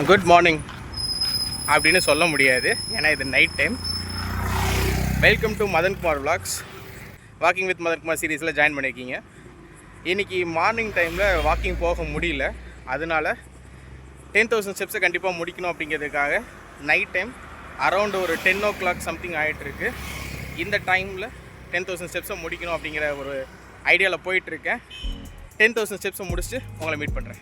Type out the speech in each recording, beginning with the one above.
Good morning அப்படின்னு சொல்ல முடியாது, ஏன்னா இது night time. Welcome to Madankumar vlogs. Walking with Madankumar சீரீஸில் ஜாயின் பண்ணியிருக்கீங்க. இன்றைக்கி மார்னிங் டைமில் வாக்கிங் போக முடியல, அதனால் 10,000 ஸ்டெப்ஸை கண்டிப்பாக முடிக்கணும் அப்படிங்கிறதுக்காக நைட் டைம் அரௌண்ட் ஒரு 10 o'clock சம்திங் ஆகிட்டுருக்கு. இந்த டைமில் 10,000 ஸ்டெப்ஸை முடிக்கணும் அப்படிங்கிற ஒரு ஐடியாவில் போயிட்டுருக்கேன். 10,000 ஸ்டெப்ஸை முடிச்சுட்டு உங்களை மீட் பண்ணுறேன்.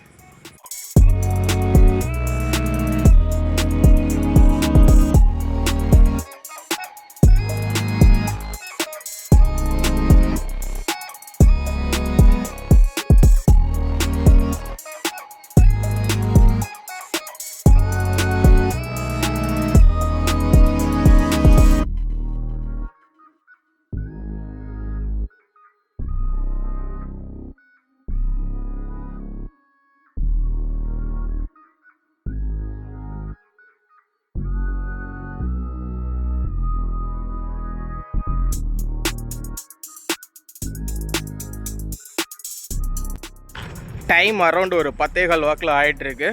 டைம் அரௌண்ட் ஒரு 10:15 வாக்கில் ஆகிட்டுருக்கு.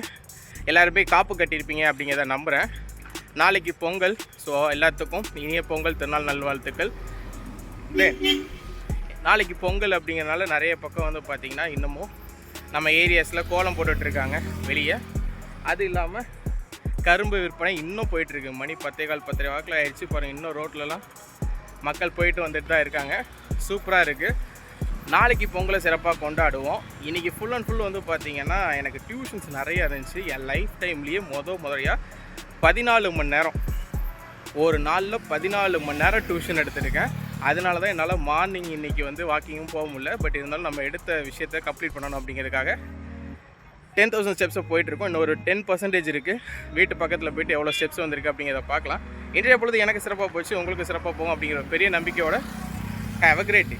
எல்லாருமே காப்பு கட்டியிருப்பீங்க அப்படிங்கிறத நம்புகிறேன். நாளைக்கு பொங்கல், ஸோ எல்லாத்துக்கும் இனிய பொங்கல் திருநாள் நல்வாழ்த்துக்கள். நாளைக்கு பொங்கல் அப்படிங்கிறனால நிறைய பக்கம் வந்து பார்த்திங்கன்னா இன்னமும் நம்ம ஏரியாஸில் கோலம் போட்டுட்ருக்காங்க வெளியே. அது இல்லாமல் கரும்பு விற்பனை இன்னும் போயிட்டுருக்கு. மணி 10:15 வாக்கில் ஆகிடுச்சு பாருங்கள். இன்னும் ரோட்லலாம் மக்கள் போயிட்டு வந்துட்டு தான் இருக்காங்க. சூப்பராக இருக்குது. நாளைக்கு பொங்கலை சிறப்பாக கொண்டாடுவோம். இன்றைக்கி ஃபுல் அண்ட் ஃபுல் வந்து பார்த்திங்கன்னா எனக்கு டியூஷன்ஸ் நிறையா இருந்துச்சு. என் லைஃப் டைம்லேயே முறையாக 14 மணி நேரம், ஒரு நாளில் 14 மணி நேரம் டியூஷன் எடுத்திருக்கேன். அதனால தான் என்னால் மார்னிங் இன்றைக்கி வந்து வாக்கிங்கும் போக முடியல. பட் இருந்தாலும் நம்ம எடுத்த விஷயத்தை கம்ப்ளீட் பண்ணணும் அப்படிங்கிறதுக்காக 10,000 ஸ்டெப்ஸை போயிட்டுருக்கோம். இன்னும் ஒரு 10% இருக்குது. வீட்டு பக்கத்தில் போய்ட்டு எவ்வளோ ஸ்டெப்ஸ் வந்திருக்கு அப்படிங்கிறத பார்க்கலாம். இன்றைய பொழுது எனக்கு சிறப்பாக போச்சு, உங்களுக்கு சிறப்பாக போகும் அப்படிங்கிற பெரிய நம்பிக்கையோட ஹேவ் அ கிரேட் டே.